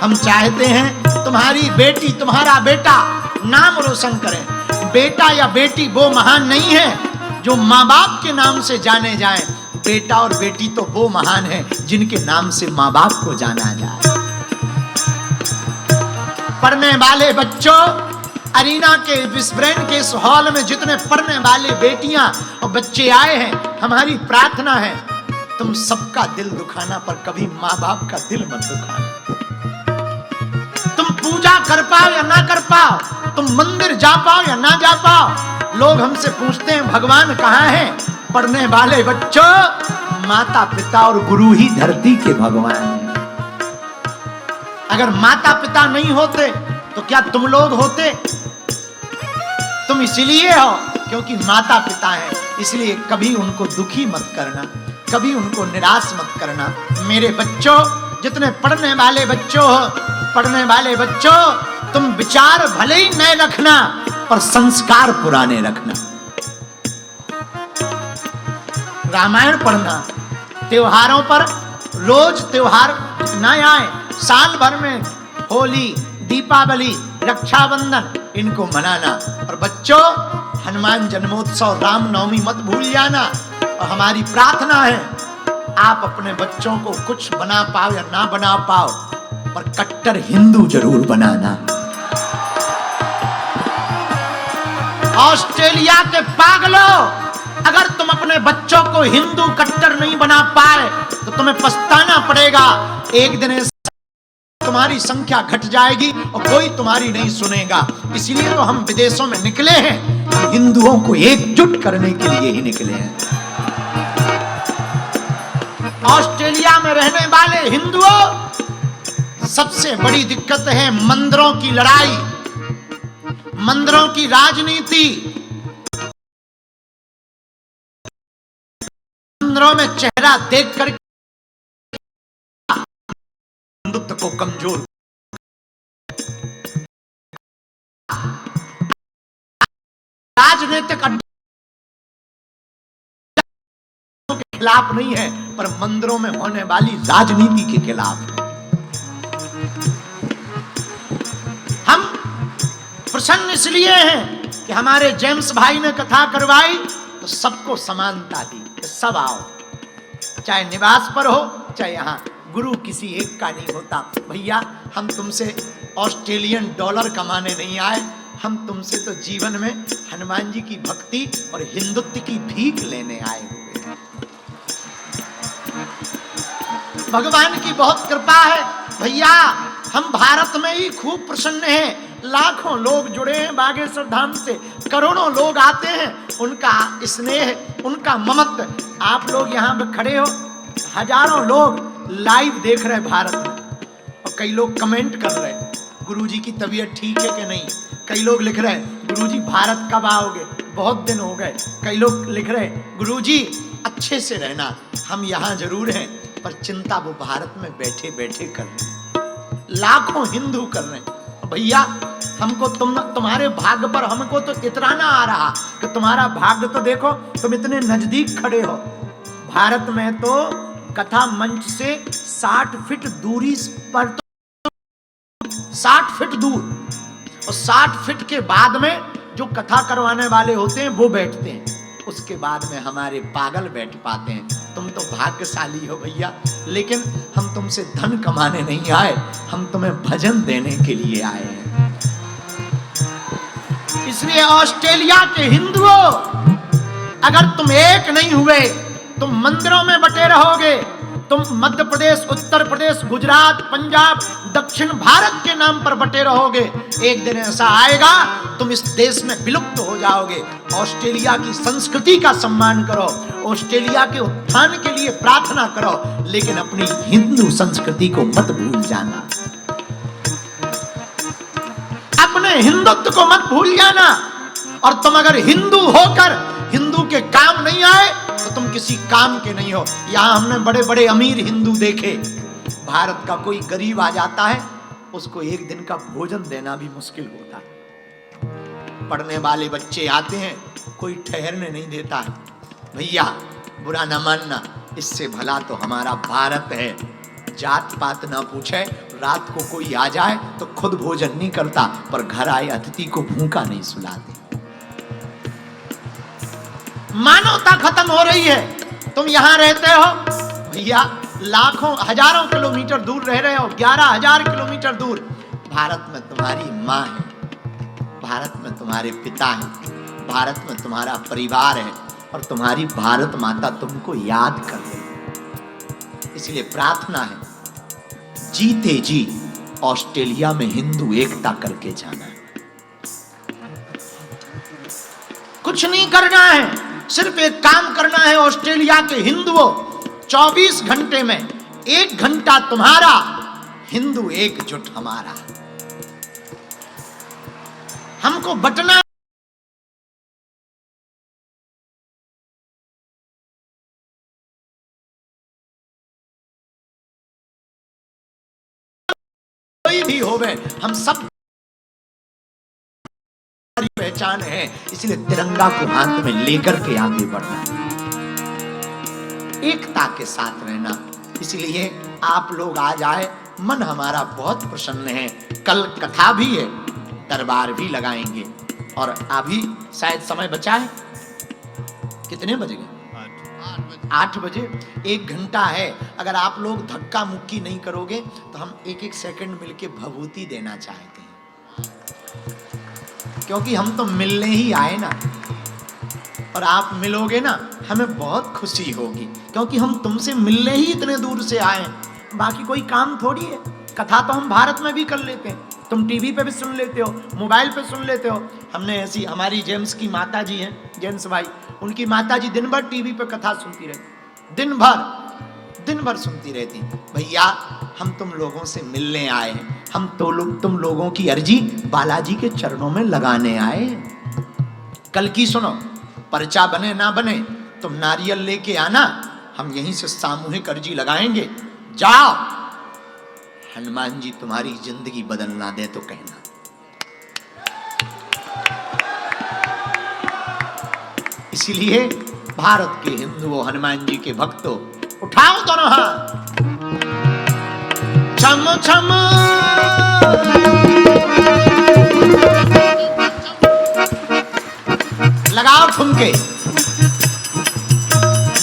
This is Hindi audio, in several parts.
हम चाहते हैं तुम्हारी बेटी तुम्हारा बेटा नाम रोशन करें। बेटा या बेटी वो महान नहीं है जो माँ बाप के नाम से जाने जाएं। बेटा और बेटी तो वो महान है जिनके नाम से माँ बाप को जाना जाए। पढ़ने वाले बच्चों, अरीना के विस्ब्रेन के इस हॉल में जितने पढ़ने वाले बेटियां और बच्चे आए हैं, हमारी प्रार्थना है तुम सबका दिल दुखाना पर कभी माँ बाप का दिल मत दुखाना। तुम पूजा कर पाओ या ना कर पाओ, तुम मंदिर जा पाओ या ना जा पाओ, लोग हमसे पूछते हैं भगवान कहाँ है। पढ़ने वाले बच्चों, माता पिता और गुरु ही धरती के भगवान हैं। अगर माता पिता नहीं होते तो क्या तुम लोग होते? तुम इसलिए हो क्योंकि माता पिता हैं, इसलिए कभी उनको दुखी मत करना, कभी उनको निराश मत करना। मेरे बच्चों, जितने पढ़ने वाले बच्चों हो, पढ़ने वाले बच्चों, तुम विचार भले ही नए रखना पर संस्कार पुराने रखना। रामायण पढ़ना, त्योहारों पर रोज त्योहार न आए, साल भर में होली, दीपावली, रक्षाबंधन इनको मनाना। और बच्चों, हनुमान जन्मोत्सव, रामनवमी मत भूल जाना। और हमारी प्रार्थना है आप अपने बच्चों को कुछ बना पाओ या ना बना पाओ पर कट्टर हिंदू जरूर बनाना। ऑस्ट्रेलिया के पागलों, अगर तुम अपने बच्चों को हिंदू कट्टर नहीं बना पाए तो तुम्हें पछताना पड़ेगा। एक दिन तुम्हारी संख्या घट जाएगी और कोई तुम्हारी नहीं सुनेगा। इसलिए तो हम विदेशों में निकले हैं, हम हिंदुओं को एकजुट करने के लिए ही निकले हैं। ऑस्ट्रेलिया में रहने वाले हिंदुओं, सबसे बड़ी दिक्कत है मंदिरों की लड़ाई, मंदिरों की राजनीति। मंदिरों में चेहरा देखकर हिंदुत्व को कमजोर, राजनीतिक के खिलाफ नहीं है पर मंदिरों में होने वाली राजनीति के खिलाफ है। हम प्रसन्न इसलिए हैं कि हमारे जेम्स भाई ने कथा करवाई तो सबको समानता दी, सब आओ, चाहे निवास पर हो चाहे यहाँ, गुरु किसी एक का नहीं होता। भैया, हम तुमसे ऑस्ट्रेलियन डॉलर कमाने नहीं आए, हम तुमसे तो जीवन में हनुमान जी की भक्ति और हिंदुत्व की भीख लेने आए हुए हैं। भगवान की बहुत कृपा है भैया, हम भारत में ही खूब प्रसन्न हैं। लाखों लोग जुड़े हैं बागेश्वर धाम से, करोड़ों लोग आते हैं, उनका स्नेह, उनका ममत्व। आप लोग यहाँ पे खड़े हो, हजारों लोग लाइव देख रहे हैं भारत में, और कई लोग कमेंट कर रहे हैं गुरुजी की तबीयत ठीक है कि नहीं। कई लोग लिख रहे हैं गुरुजी भारत कब आओगे, बहुत दिन हो गए। कई लोग लिख रहे हैं गुरुजी अच्छे से रहना, हम यहाँ जरूर हैं पर चिंता वो भारत में बैठे बैठे कर रहे हैं। लाखों हिंदू कर रहे हैं। भैया, हमको तुम्हारे भाग्य पर हमको तो इतराना आ रहा कि तुम्हारा भाग्य तो देखो, तुम इतने नजदीक खड़े हो। भारत में तो कथा मंच से 60 फीट दूरी पर, तो 60 फीट दूर, और 60 फीट के बाद में जो कथा करवाने वाले होते हैं वो बैठते हैं, उसके बाद में हमारे पागल बैठ पाते हैं। तुम तो भाग्यशाली हो भैया, लेकिन हम तुमसे धन कमाने नहीं आए, हम तुम्हें भजन देने के लिए आए हैं। इसलिए ऑस्ट्रेलिया के हिंदुओं, अगर तुम एक नहीं हुए, तुम मंदिरों में बटे रहोगे, तुम मध्य प्रदेश, उत्तर प्रदेश, गुजरात, पंजाब, दक्षिण भारत के नाम पर बटे रहोगे। एक दिन ऐसा आएगा तुम इस देश में विलुप्त हो जाओगे। ऑस्ट्रेलिया की संस्कृति का सम्मान करो, ऑस्ट्रेलिया के उत्थान के लिए प्रार्थना करो, लेकिन अपनी हिंदू संस्कृति को मत भूल जाना, अपने हिंदुत्व को मत भूल जाना। और तुम अगर हिंदू होकर हिंदू के काम नहीं आए तो तुम किसी काम के नहीं हो। यहाँ हमने बड़े बड़े अमीर हिंदू देखे, भारत का कोई गरीब आ जाता है, उसको एक दिन का भोजन देना भी मुश्किल होता है। पढ़ने वाले बच्चे आते हैं, कोई ठहरने नहीं देता है। भैया, बुरा न मानना, इससे भला तो हमारा भारत है। जात पात ना पूछे, रात को कोई आ जाए तो खुद भोजन नहीं करता, पर घर आए अतिथि को भूखा नहीं सुलाते। मानवता खत्म हो रही है। तुम यहां रहते हो भैया, लाखों हजारों किलोमीटर दूर रह रहे हो, 11,000 किलोमीटर दूर। भारत में तुम्हारी माँ है, भारत में तुम्हारे पिता है, भारत में तुम्हारा परिवार है, और तुम्हारी भारत माता तुमको याद कर रही है। इसलिए प्रार्थना है, जीते जी ऑस्ट्रेलिया में हिंदू एकता करके जाना है। कुछ नहीं करना है, सिर्फ एक काम करना है। ऑस्ट्रेलिया के हिंदुओं, 24 घंटे में 1 घंटा तुम्हारा, हिंदू एकजुट हमारा। हमको बटना कोई भी होवे, हम सब पहचान है। इसलिए तिरंगा को हाथ में लेकर के आगे बढ़ना, एकता के साथ रहना। इसलिए आप लोग आ जाए, मन हमारा बहुत प्रसन्न है। कल कथा भी है, दरबार भी लगाएंगे, और अभी शायद समय बचा है, कितने बजे गए? 8 बजे। 1 घंटा है। अगर आप लोग धक्का मुक्की नहीं करोगे तो हम 1-1 सेकंड मिलके भभूति देना चाहते हैं, क्योंकि हम तो मिलने ही आए ना, और आप मिलोगे ना, हमें बहुत खुशी होगी, क्योंकि हम तुमसे मिलने ही इतने दूर से आए हैं। बाकी कोई काम थोड़ी है। कथा तो हम भारत में भी कर लेते हैं, तुम टीवी पे भी सुन लेते हो, मोबाइल पे सुन लेते हो। हमने ऐसी, हमारी जेम्स की माता जी हैं, जेम्स भाई, उनकी माता जी दिन भर टीवी पे कथा सुनती रहती, दिन भर सुनती रहती। भैया, हम तुम लोगों से मिलने आए हैं, हम तो तुम लोगों की अर्जी बालाजी के चरणों में लगाने आए हैं। कल की सुनो, पर्चा बने ना बने, तुम नारियल लेके आना, हम यहीं से सामूहिक अर्जी लगाएंगे। जाओ, हनुमान जी तुम्हारी जिंदगी बदल ना दे तो कहना। इसलिए भारत के हिंदुओं, हनुमान जी के भक्तों, उठाओ दोनों हाथ, छम छम लगाओ ठुमके।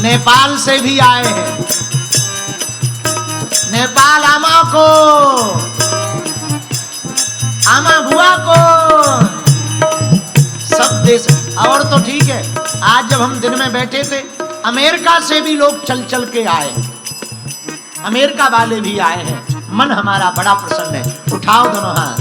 नेपाल से भी आए हैं, नेपाल आमा को, आमा बुआ को, सब देश। और तो ठीक है, आज जब हम दिन में बैठे थे, अमेरिका से भी लोग चल चल के आए, अमेरिका वाले भी आए हैं। मन हमारा बड़ा प्रसन्न है। उठाओ दोनों हाथ,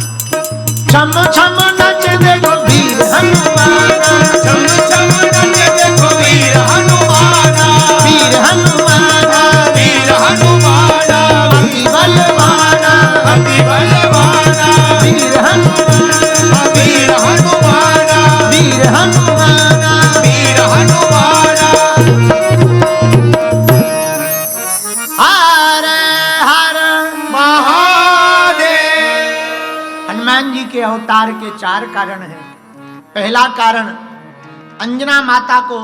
छम छम नच देखो वीर हनुमाना, छम छम नच देखो वीर हनुमाना, वीर हनुमाना, वीर हनुमाना, अति बलवाना, अति बलवाना, वीर हनुमाना, वीर हनुमाना, वीर हनुमाना, वीर हनुमाना। हर हर महादेव। हनुमान जी के अवतार के 4 कारण हैं। पहला कारण, अंजना माता को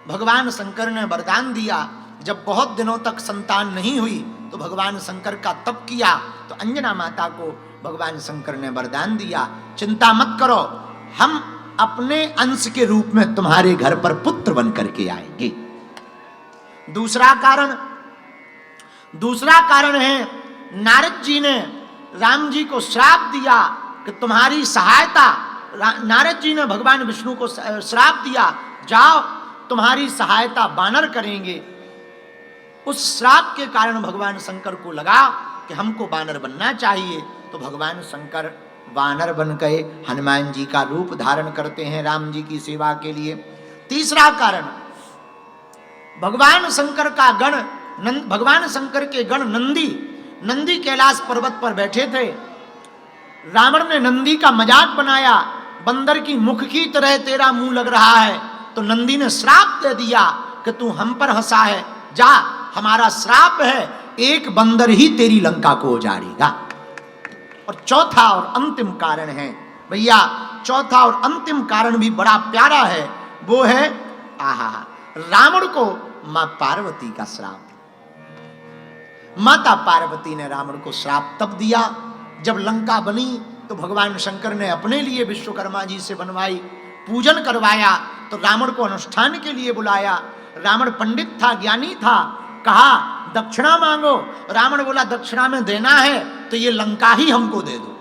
भगवान शंकर ने वरदान दिया। जब बहुत दिनों तक संतान नहीं हुई तो भगवान शंकर का तप किया, तो अंजना माता को भगवान शंकर ने वरदान दिया, चिंता मत करो, हम अपने अंश के रूप में तुम्हारे घर पर पुत्र बन करके आएंगे। दूसरा कारण है, नारद जी ने राम जी को श्राप दिया कि तुम्हारी सहायता, नारद जी ने भगवान विष्णु को श्राप दिया, जाओ तुम्हारी सहायता वानर करेंगे। उस श्राप के कारण भगवान शंकर को लगा कि हमको वानर बनना चाहिए, तो भगवान शंकर वानर बन गए, हनुमान जी का रूप धारण करते हैं राम जी की सेवा के लिए। तीसरा कारण, भगवान शंकर का गण, भगवान शंकर के गण नंदी कैलाश पर्वत पर बैठे थे। रावण ने नंदी का मजाक बनाया, बंदर की मुख की तरह तेरा मुंह लग रहा है, तो नंदी ने श्राप दे दिया कि तू हम पर हंसा है, जा, हमारा श्राप है, एक बंदर ही तेरी लंका को उजाड़ेगा। और चौथा और अंतिम कारण है भैया, चौथा और अंतिम कारण भी बड़ा प्यारा है, वो है रावण को मां पार्वती का श्राप। माता पार्वती ने रावण को श्राप तब दिया जब लंका बनी तो भगवान शंकर ने अपने लिए विश्वकर्मा जी से बनवाई, पूजन करवाया, तो रावण को अनुष्ठान के लिए बुलाया। रावण पंडित था, ज्ञानी था, कहा दक्षिणा मांगो। रावण बोला दक्षिणा में देना है तो ये लंका ही हमको दे दो।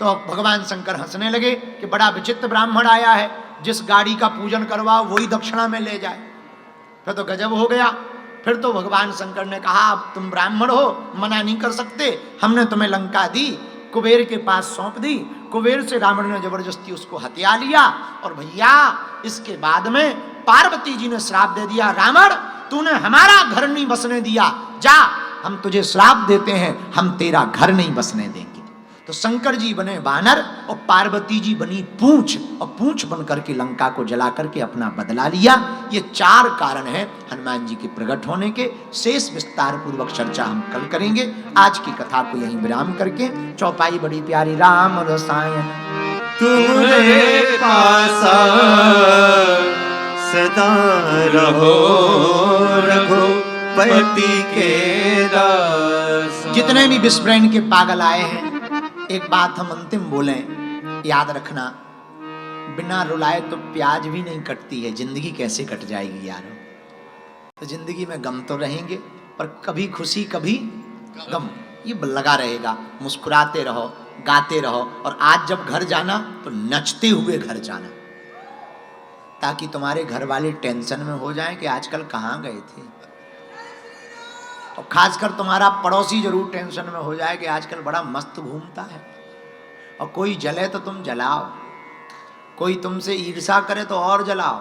तो भगवान शंकर हंसने लगे कि बड़ा विचित्र ब्राह्मण आया है, जिस गाड़ी का पूजन करवाओ वही दक्षिणा में ले जाए। फिर तो गजब हो गया। फिर तो भगवान शंकर ने कहा अब तुम ब्राह्मण हो, मना नहीं कर सकते, हमने तुम्हें लंका दी, कुबेर के पास सौंप दी। कुबेर से रावण ने जबरदस्ती उसको हत्या लिया। और भैया इसके बाद में पार्वती जी ने श्राप दे दिया, रावण तूने हमारा घर नहीं बसने दिया, जा हम तुझे श्राप देते हैं, हम तेरा घर नहीं बसने देंगे। तो शंकर जी बने वानर और पार्वती जी बनी पूंछ, और पूंछ बन करके लंका को जला करके अपना बदला लिया। ये 4 कारण हैं हनुमान जी के प्रकट होने के। शेष विस्तार पूर्वक चर्चा हम कल करेंगे। आज की कथा को यहीं विराम करके चौपाई बड़ी प्यारी राम रसायन तुम्हारे पासा सदा रहो रघुपति के दास। जितने भी विस्मरण के पागल आए हैं, एक बात हम अंतिम बोलें, याद रखना, बिना रुलाए तो प्याज भी नहीं कटती है। जिंदगी कैसे कट जाएगी यारो? तो जिंदगी में गम तो रहेंगे, पर कभी खुशी कभी गम, ये लगा रहेगा। मुस्कुराते रहो, गाते रहो, और आज जब घर जाना तो नचते हुए घर जाना, ताकि तुम्हारे घर वाले टेंशन में हो जाएं कि आजकल कहाँ गए थे। और खासकर तुम्हारा पड़ोसी जरूर टेंशन में हो जाए कि आजकल बड़ा मस्त घूमता है। और कोई जले तो तुम जलाओ, कोई तुमसे ईर्षा करे तो और जलाओ,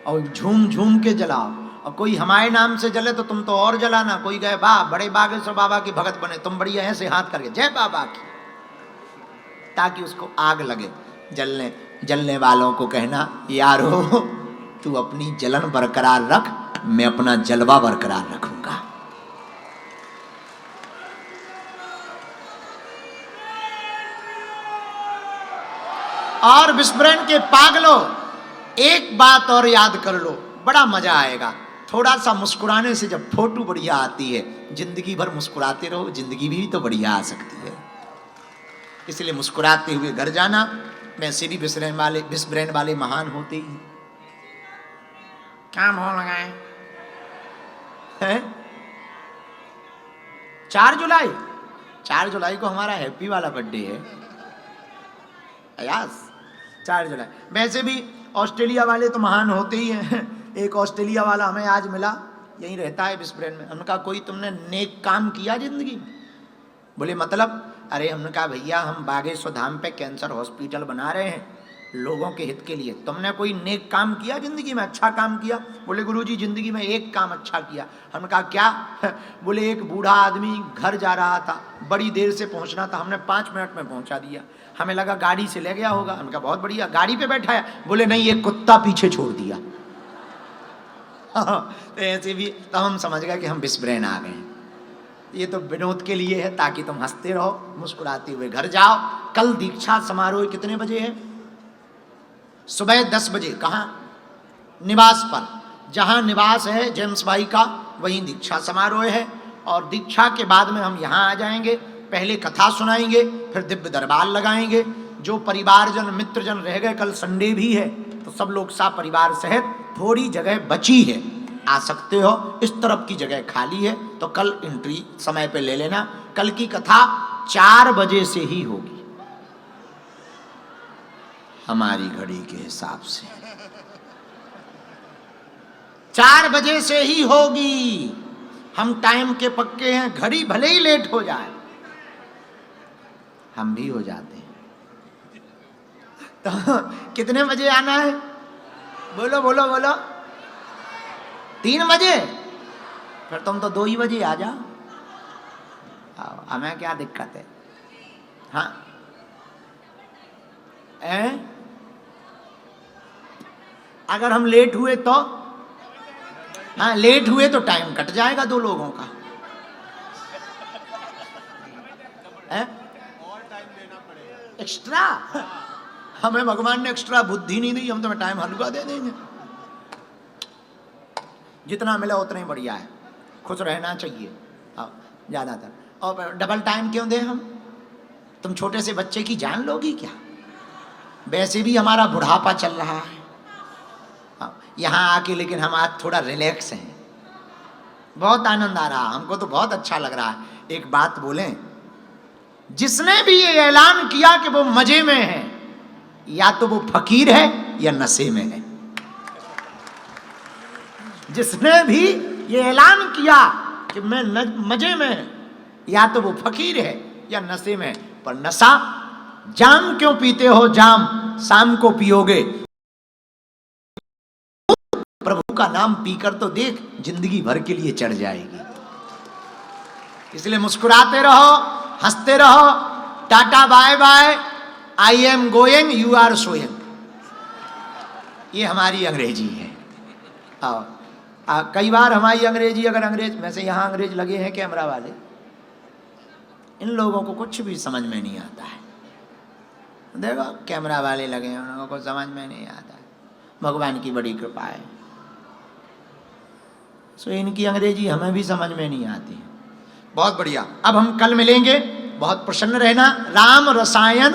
और झूम झूम के जलाओ। और कोई हमारे नाम से जले तो तुम तो और जलाना। कोई गए बड़े बागेश्वर बाबा की भगत बने, तुम बढ़िया ऐसे हाथ करके जय बाबा की, ताकि उसको आग लगे। जलने वालों को कहना यारो तू अपनी जलन बरकरार रख, मैं अपना जलवा बरकरार रखूंगा। और विस्मरण के पागलों, एक बात और याद कर लो, बड़ा मजा आएगा। थोड़ा सा मुस्कुराने से जब फोटो बढ़िया आती है, जिंदगी भर मुस्कुराते रहो, जिंदगी भी तो बढ़िया आ सकती है। इसलिए मुस्कुराते हुए घर जाना। वैसे भी विस्मरण वाले महान होते ही। क्या मोह लगाए हैं? 4 जुलाई को हमारा हैप्पी वाला बर्थडे है। यस, 4 जुलाई। वैसे भी ऑस्ट्रेलिया वाले तो महान होते ही हैं। एक ऑस्ट्रेलिया वाला हमें आज मिला, यहीं रहता है विस्मरण में। हमने कहा कोई तुमने नेक काम किया जिंदगी में? बोले मतलब? अरे हमने कहा भैया हम बागेश्वर धाम पे कैंसर हॉस्पिटल बना रहे हैं लोगों के हित के लिए, तुमने कोई नेक काम किया जिंदगी में, अच्छा काम किया? बोले गुरुजी जिंदगी में एक काम अच्छा किया। हमने कहा क्या? बोले एक बूढ़ा आदमी घर जा रहा था, बड़ी देर से पहुंचना था, हमने 5 मिनट में पहुंचा दिया। हमें लगा गाड़ी से ले गया होगा, हमने कहा बहुत बढ़िया, गाड़ी पे बैठाया। बोले नहीं, एक कुत्ता पीछे छोड़ दिया। तो ऐसे भी तो हम समझ गए कि हम विस्मरण आ गए। ये तो विनोद के लिए है, ताकि तुम हंसते रहो, मुस्कुराते हुए घर जाओ। कल दीक्षा समारोह कितने बजे है? सुबह 10 बजे। कहाँ? निवास पर। जहाँ निवास है जेम्स भाई का, वहीं दीक्षा समारोह है। और दीक्षा के बाद में हम यहाँ आ जाएंगे, पहले कथा सुनाएंगे, फिर दिव्य दरबार लगाएंगे। जो परिवारजन मित्रजन रह गए, कल संडे भी है, तो सब लोग सा परिवार सहित, थोड़ी जगह बची है, आ सकते हो। इस तरफ की जगह खाली है, तो कल एंट्री समय पे ले लेना। कल की कथा 4 बजे से ही होगी हमारी घड़ी के हिसाब से। 4 बजे से ही होगी। हम टाइम के पक्के हैं, घड़ी भले ही लेट हो जाए, हम भी हो जाते हैं। तो कितने बजे आना है? बोलो बोलो बोलो। 3 बजे? फिर तुम तो 2 ही बजे आ जाओ, हमें क्या दिक्कत है? हाँ अगर हम लेट हुए तो? हाँ, लेट हुए तो टाइम कट जाएगा 2 लोगों का। एक्स्ट्रा? हमें भगवान ने एक्स्ट्रा बुद्धि नहीं दी, हम तुम्हें टाइम हल्का दे देंगे। जितना मिला उतना ही बढ़िया है। खुश रहना चाहिए ज़्यादातर। और डबल टाइम क्यों दें हम? तुम छोटे से बच्चे की जान लोगी क्या? वैसे भी हमारा बुढ़ापा चल रहा है यहाँ आके, लेकिन हम आज थोड़ा रिलैक्स हैं, बहुत आनंद आ रहा, हमको तो बहुत अच्छा लग रहा है। एक बात बोलें, जिसने भी ये ऐलान किया कि वो मजे में है, या तो वो फकीर है या नशे में है। जिसने भी ये ऐलान किया कि मैं मजे में है, या तो वो फकीर है या नशे में है। पर नशा, जाम क्यों पीते हो? जाम शाम को पियोगे, प्रभु का नाम पीकर तो देख, जिंदगी भर के लिए चढ़ जाएगी। इसलिए मुस्कुराते रहो, हंसते रहो, ta-ta bye bye, I am going, you are sowing, ये हमारी अंग्रेजी है। कई बार हमारी अंग्रेजी, अगर अंग्रेज, वैसे यहाँ अंग्रेज लगे हैं कैमरा वाले, इन लोगों को कुछ भी समझ में नहीं आता है। देखो कैमरा वाले लगे हैं, उन लोगों को समझ में नहीं आता है। भगवान की बड़ी कृपा है, सो इनकी अंग्रेजी हमें भी समझ में नहीं आती है। बहुत बढ़िया। अब हम कल मिलेंगे, बहुत प्रसन्न रहना। राम रसायन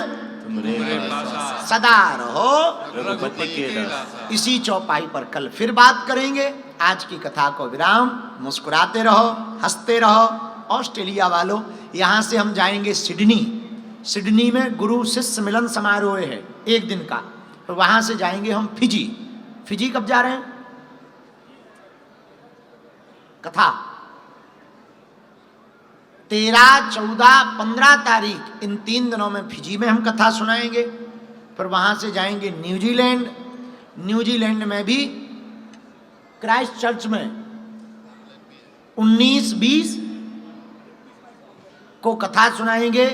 सदा रहो रघुपति के दास। इसी चौपाई पर कल फिर बात करेंगे। आज की कथा को विराम। मुस्कुराते रहो, हंसते रहो। ऑस्ट्रेलिया वालों, यहाँ से हम जाएंगे सिडनी। सिडनी में गुरु शिष्य मिलन समारोह है 1 दिन का, तो वहाँ से जाएंगे हम फिजी। फिजी कब जा रहे हैं? कथा 13, 14, 15 तारीख, इन 3 दिनों में फिजी में हम कथा सुनाएंगे। फिर वहां से जाएंगे न्यूजीलैंड। न्यूजीलैंड में भी क्राइस्ट चर्च में 19, 20 को कथा सुनाएंगे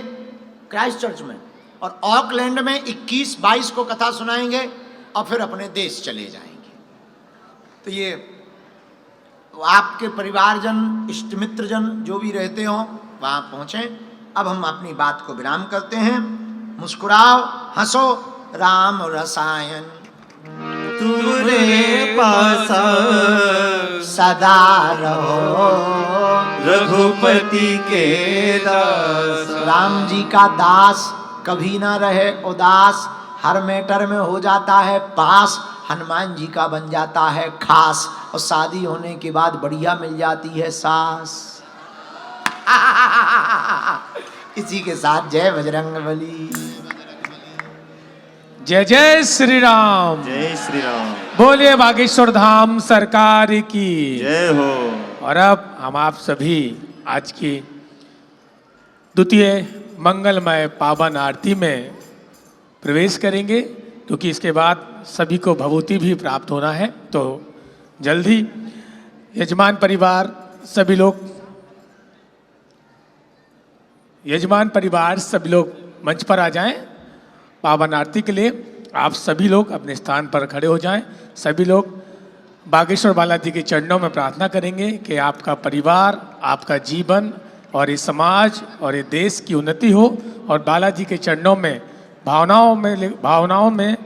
क्राइस्ट चर्च में, और ऑकलैंड में 21, 22 को कथा सुनाएंगे, और फिर अपने देश चले जाएंगे। तो ये आपके परिवारजन, इष्ट मित्रजन जो भी रहते हो वहाँ पहुँचें। अब हम अपनी बात को विराम करते हैं। मुस्कुराओ, हंसो, राम रसायन तुम्हारे पासा सदा रहो रघुपति के दास। राम जी का दास कभी ना रहे उदास, हर मैटर में हो जाता है पास। हनुमान जी का बन जाता है खास, और शादी होने के बाद बढ़िया मिल जाती है सास। इसी के साथ जय बजरंगबली। जय जय श्री राम। जय श्री राम। बोलिए बागेश्वर धाम सरकार की जय हो। और अब हम आप सभी आज की द्वितीय मंगलमय पावन आरती में प्रवेश करेंगे, क्योंकि इसके बाद सभी को भभूति भी प्राप्त होना है। तो जल्द ही यजमान परिवार सभी लोग मंच पर आ जाएं। पावन आरती के लिए आप सभी लोग अपने स्थान पर खड़े हो जाएं। सभी लोग बागेश्वर बालाजी के चरणों में प्रार्थना करेंगे कि आपका परिवार, आपका जीवन और ये समाज और ये देश की उन्नति हो, और बालाजी के चरणों में भावनाओं में